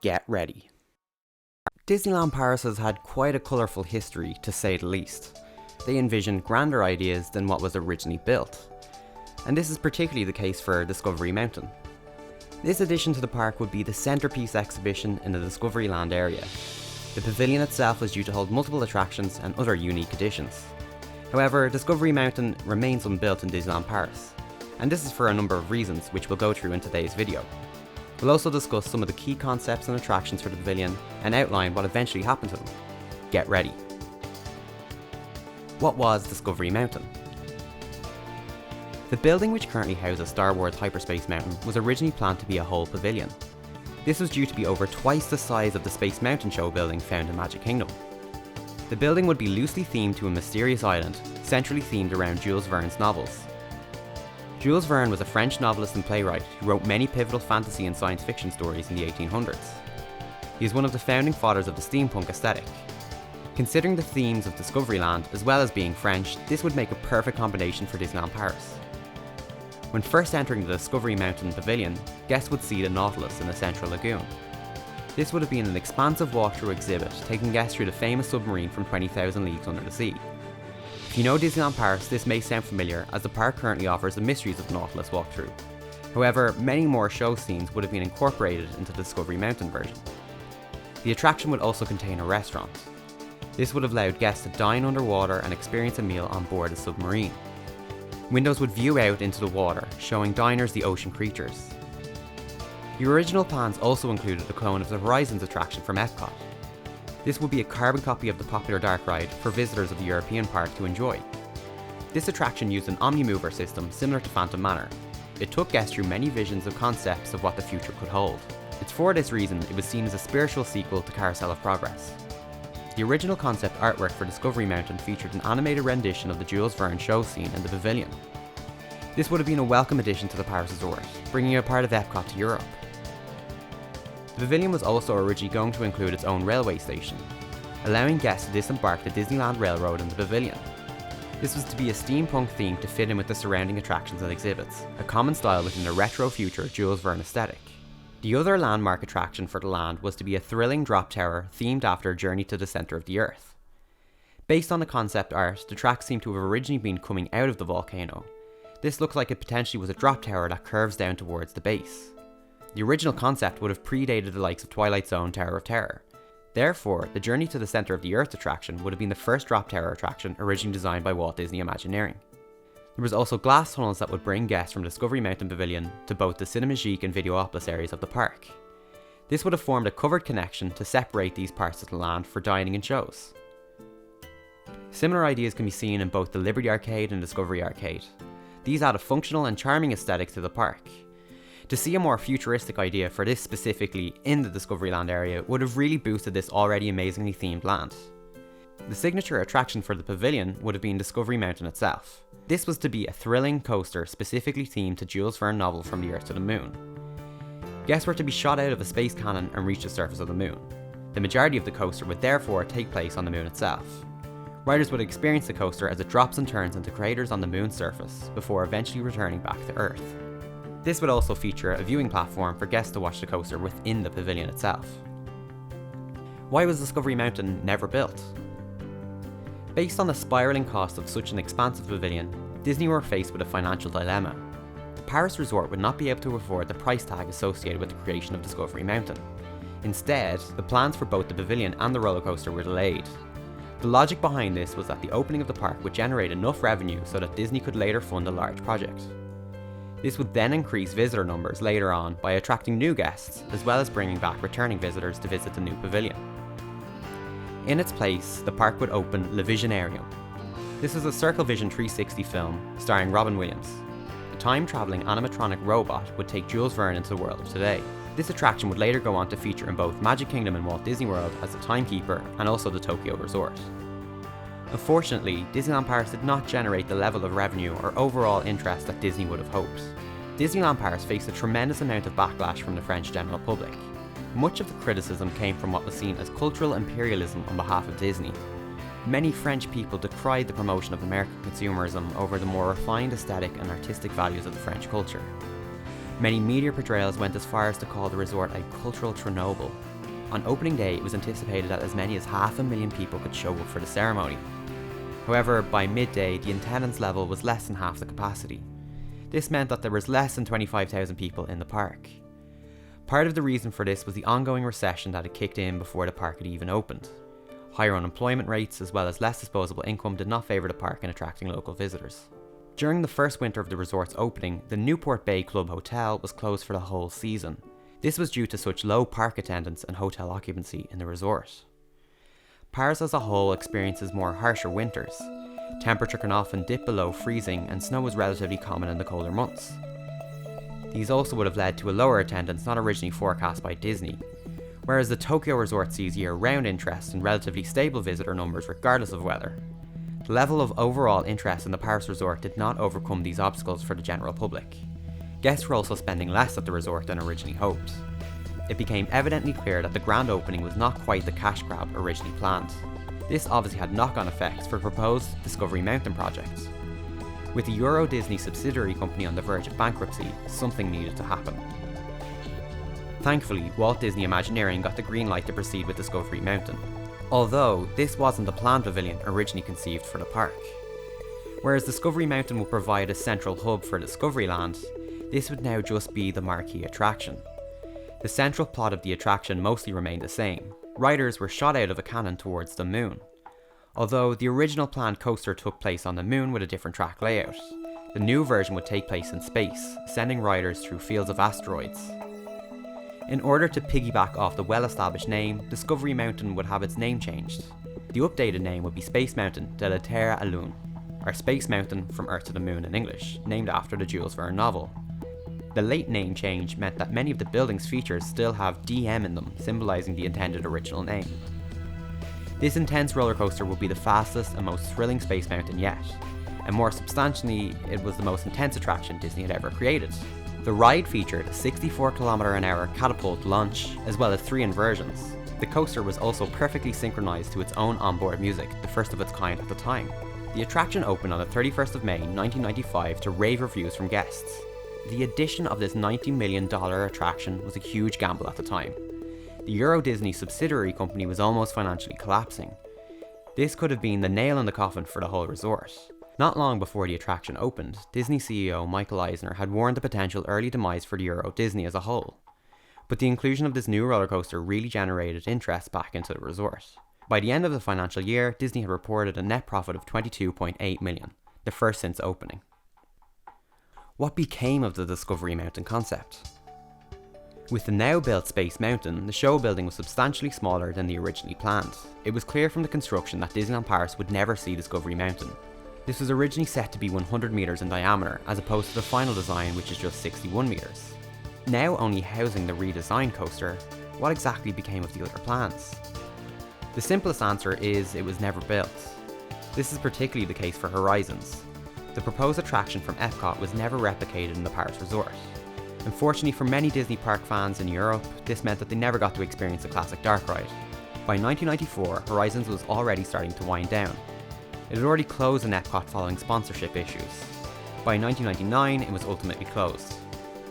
Get ready. Disneyland Paris has had quite a colourful history, to say the least. They envisioned grander ideas than what was originally built. And this is particularly the case for Discovery Mountain. This addition to the park would be the centrepiece exhibition in the Discoveryland area. The pavilion itself was due to hold multiple attractions and other unique additions. However, Discovery Mountain remains unbuilt in Disneyland Paris, and this is for a number of reasons which we'll go through in today's video. We'll also discuss some of the key concepts and attractions for the pavilion and outline what eventually happened to them. Get ready. What was Discovery Mountain? The building which currently houses Star Wars Hyperspace Mountain was originally planned to be a whole pavilion. This was due to be over twice the size of the Space Mountain Show building found in Magic Kingdom. The building would be loosely themed to a mysterious island, centrally themed around Jules Verne's novels. Jules Verne was a French novelist and playwright who wrote many pivotal fantasy and science fiction stories in the 1800s. He is one of the founding fathers of the steampunk aesthetic. Considering the themes of Discoveryland as well as being French, this would make a perfect combination for Disneyland Paris. When first entering the Discovery Mountain Pavilion, guests would see the Nautilus in the central lagoon. This would have been an expansive walkthrough exhibit, taking guests through the famous submarine from 20,000 Leagues Under the Sea. If you know Disneyland Paris, this may sound familiar as the park currently offers the Mysteries of the Nautilus walkthrough. However, many more show scenes would have been incorporated into the Discovery Mountain version. The attraction would also contain a restaurant. This would have allowed guests to dine underwater and experience a meal on board the submarine. Windows would view out into the water, showing diners the ocean creatures. The original plans also included a clone of the Horizons attraction from Epcot. This would be a carbon copy of the popular dark ride for visitors of the European park to enjoy. This attraction used an Omnimover system similar to Phantom Manor. It took guests through many visions and concepts of what the future could hold. It's for this reason it was seen as a spiritual sequel to Carousel of Progress. The original concept artwork for Discovery Mountain featured an animated rendition of the Jules Verne show scene in the pavilion. This would have been a welcome addition to the Paris resort, bringing a part of Epcot to Europe. The pavilion was also originally going to include its own railway station, allowing guests to disembark the Disneyland Railroad in the pavilion. This was to be a steampunk theme to fit in with the surrounding attractions and exhibits, a common style within the retro future Jules Verne aesthetic. The other landmark attraction for the land was to be a thrilling drop tower themed after a journey to the centre of the Earth. Based on the concept art, the track seemed to have originally been coming out of the volcano. This looks like it potentially was a drop tower that curves down towards the base. The original concept would have predated the likes of Twilight Zone Tower of Terror. Therefore, the Journey to the Centre of the Earth attraction would have been the first drop tower attraction originally designed by Walt Disney Imagineering. There was also glass tunnels that would bring guests from Discovery Mountain Pavilion to both the Cinemagique and Videopolis areas of the park. This would have formed a covered connection to separate these parts of the land for dining and shows. Similar ideas can be seen in both the Liberty Arcade and Discovery Arcade. These add a functional and charming aesthetic to the park. To see a more futuristic idea for this specifically in the Discoveryland area would have really boosted this already amazingly themed land. The signature attraction for the pavilion would have been Discovery Mountain itself. This was to be a thrilling coaster specifically themed to Jules Verne novel From the Earth to the Moon. Guests were to be shot out of a space cannon and reach the surface of the moon. The majority of the coaster would therefore take place on the moon itself. Riders would experience the coaster as it drops and turns into craters on the moon's surface before eventually returning back to Earth. This would also feature a viewing platform for guests to watch the coaster within the pavilion itself. Why was Discovery Mountain never built? Based on the spiralling cost of such an expansive pavilion, Disney were faced with a financial dilemma. The Paris resort would not be able to afford the price tag associated with the creation of Discovery Mountain. Instead, the plans for both the pavilion and the roller coaster were delayed. The logic behind this was that the opening of the park would generate enough revenue so that Disney could later fund a large project. This would then increase visitor numbers later on by attracting new guests, as well as bringing back returning visitors to visit the new pavilion. In its place, the park would open Le Visionarium. This is a Circle Vision 360 film starring Robin Williams. A time-travelling animatronic robot would take Jules Verne into the world of today. This attraction would later go on to feature in both Magic Kingdom and Walt Disney World as the timekeeper and also the Tokyo Resort. Unfortunately, Disneyland Paris did not generate the level of revenue or overall interest that Disney would have hoped. Disneyland Paris faced a tremendous amount of backlash from the French general public. Much of the criticism came from what was seen as cultural imperialism on behalf of Disney. Many French people decried the promotion of American consumerism over the more refined aesthetic and artistic values of the French culture. Many media portrayals went as far as to call the resort a cultural Chernobyl. On opening day, it was anticipated that as many as 500,000 people could show up for the ceremony. However, by midday, the attendance level was less than half the capacity. This meant that there was less than 25,000 people in the park. Part of the reason for this was the ongoing recession that had kicked in before the park had even opened. Higher unemployment rates, as well as less disposable income, did not favour the park in attracting local visitors. During the first winter of the resort's opening, the Newport Bay Club Hotel was closed for the whole season. This was due to such low park attendance and hotel occupancy in the resort. Paris as a whole experiences more harsher winters. Temperature can often dip below freezing and snow is relatively common in the colder months. These also would have led to a lower attendance not originally forecast by Disney, whereas the Tokyo resort sees year-round interest and relatively stable visitor numbers regardless of weather. The level of overall interest in the Paris resort did not overcome these obstacles for the general public. Guests were also spending less at the resort than originally hoped. It became evidently clear that the grand opening was not quite the cash grab originally planned. This obviously had knock-on effects for proposed Discovery Mountain projects. With the Euro Disney subsidiary company on the verge of bankruptcy, something needed to happen. Thankfully, Walt Disney Imagineering got the green light to proceed with Discovery Mountain, although this wasn't the planned pavilion originally conceived for the park. Whereas Discovery Mountain would provide a central hub for Discoveryland, this would now just be the marquee attraction. The central plot of the attraction mostly remained the same. Riders were shot out of a cannon towards the moon. Although the original planned coaster took place on the moon with a different track layout, the new version would take place in space, sending riders through fields of asteroids. In order to piggyback off the well-established name, Discovery Mountain would have its name changed. The updated name would be Space Mountain de la Terre à Lune, or Space Mountain from Earth to the Moon in English, named after the Jules Verne novel. The late name change meant that many of the building's features still have DM in them, symbolising the intended original name. This intense roller coaster would be the fastest and most thrilling Space Mountain yet, and more substantially, it was the most intense attraction Disney had ever created. The ride featured a 64km/h catapult launch, as well as 3 inversions. The coaster was also perfectly synchronised to its own onboard music, the first of its kind at the time. The attraction opened on the 31st of May 1995 to rave reviews from guests. The addition of this $90 million attraction was a huge gamble at the time. The Euro Disney subsidiary company was almost financially collapsing. This could have been the nail in the coffin for the whole resort. Not long before the attraction opened, Disney CEO Michael Eisner had warned the potential early demise for the Euro Disney as a whole. But the inclusion of this new roller coaster really generated interest back into the resort. By the end of the financial year, Disney had reported a net profit of $22.8 million, the first since opening. What became of the Discovery Mountain concept? With the now built Space Mountain, the show building was substantially smaller than the originally planned. It was clear from the construction that Disneyland Paris would never see Discovery Mountain. This was originally set to be 100 meters in diameter, as opposed to the final design, which is just 61 meters. Now only housing the redesigned coaster, what exactly became of the other plans? The simplest answer is it was never built. This is particularly the case for Horizons. The proposed attraction from Epcot was never replicated in the Paris resort. Unfortunately for many Disney park fans in Europe, this meant that they never got to experience the classic dark ride. By 1994, Horizons was already starting to wind down. It had already closed in Epcot following sponsorship issues. By 1999, it was ultimately closed.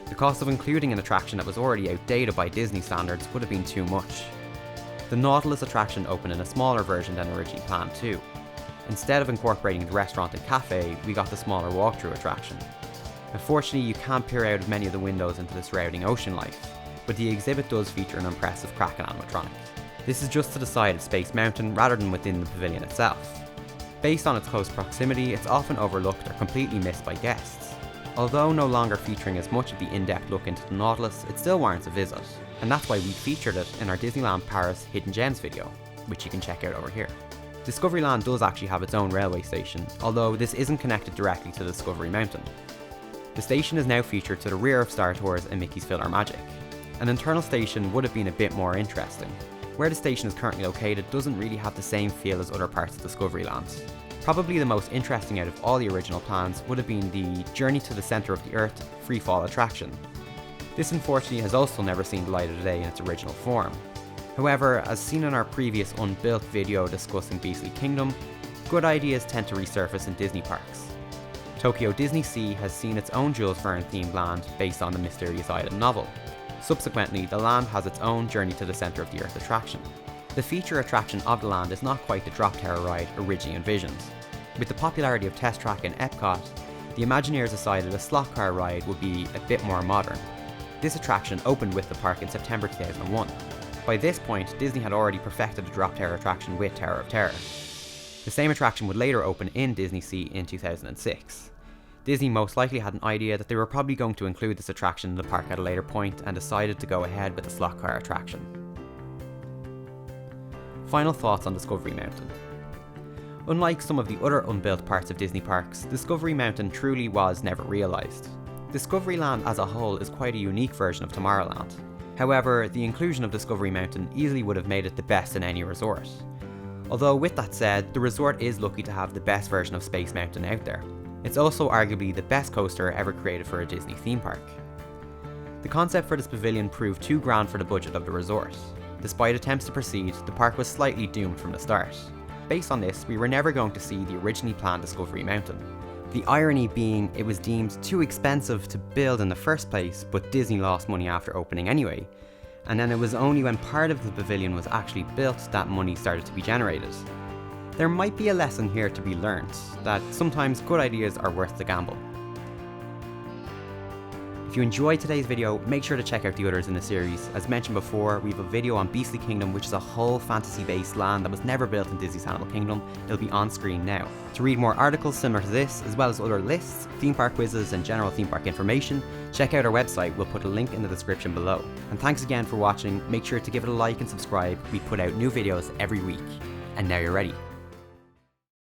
The cost of including an attraction that was already outdated by Disney standards would have been too much. The Nautilus attraction opened in a smaller version than originally planned too. Instead of incorporating the restaurant and cafe, we got the smaller walkthrough attraction. Unfortunately, you can't peer out of many of the windows into the surrounding ocean life, but the exhibit does feature an impressive Kraken animatronic. This is just to the side of Space Mountain rather than within the pavilion itself. Based on its close proximity, it's often overlooked or completely missed by guests. Although no longer featuring as much of the in-depth look into the Nautilus, it still warrants a visit, and that's why we featured it in our Disneyland Paris Hidden Gems video, which you can check out over here. Discoveryland does actually have its own railway station, although this isn't connected directly to Discovery Mountain. The station is now featured to the rear of Star Tours and Mickey's PhilharMagic. An internal station would have been a bit more interesting. Where the station is currently located doesn't really have the same feel as other parts of Discoveryland. Probably the most interesting out of all the original plans would have been the Journey to the Centre of the Earth freefall attraction. This unfortunately has also never seen the light of day in its original form. However, as seen in our previous Unbuilt video discussing Beastly Kingdom, good ideas tend to resurface in Disney parks. Tokyo Disney Sea has seen its own Jules Verne themed land based on the Mysterious Island novel. Subsequently, the land has its own Journey to the Centre of the Earth attraction. The feature attraction of the land is not quite the Drop Tower ride originally envisioned. With the popularity of Test Track in Epcot, the Imagineers decided a slot car ride would be a bit more modern. This attraction opened with the park in September 2001. By this point, Disney had already perfected a Drop Tower attraction with Tower of Terror. The same attraction would later open in Disney Sea in 2006. Disney most likely had an idea that they were probably going to include this attraction in the park at a later point and decided to go ahead with the slot car attraction. Final thoughts on Discovery Mountain. Unlike some of the other unbuilt parts of Disney parks, Discovery Mountain truly was never realised. Discoveryland as a whole is quite a unique version of Tomorrowland. However, the inclusion of Discovery Mountain easily would have made it the best in any resort. Although with that said, the resort is lucky to have the best version of Space Mountain out there. It's also arguably the best coaster ever created for a Disney theme park. The concept for this pavilion proved too grand for the budget of the resort. Despite attempts to proceed, the park was slightly doomed from the start. Based on this, we were never going to see the originally planned Discovery Mountain. The irony being it was deemed too expensive to build in the first place, but Disney lost money after opening anyway. And then it was only when part of the pavilion was actually built that money started to be generated. There might be a lesson here to be learned, that sometimes good ideas are worth the gamble. If you enjoyed today's video, make sure to check out the others in the series. As mentioned before, we have a video on Beastly Kingdom, which is a whole fantasy-based land that was never built in Disney's Animal Kingdom. It'll be on screen now. To read more articles similar to this, as well as other lists, theme park quizzes and general theme park information, check out our website. We'll put a link in the description below. And thanks again for watching. Make sure to give it a like and subscribe. We put out new videos every week. And now you're ready.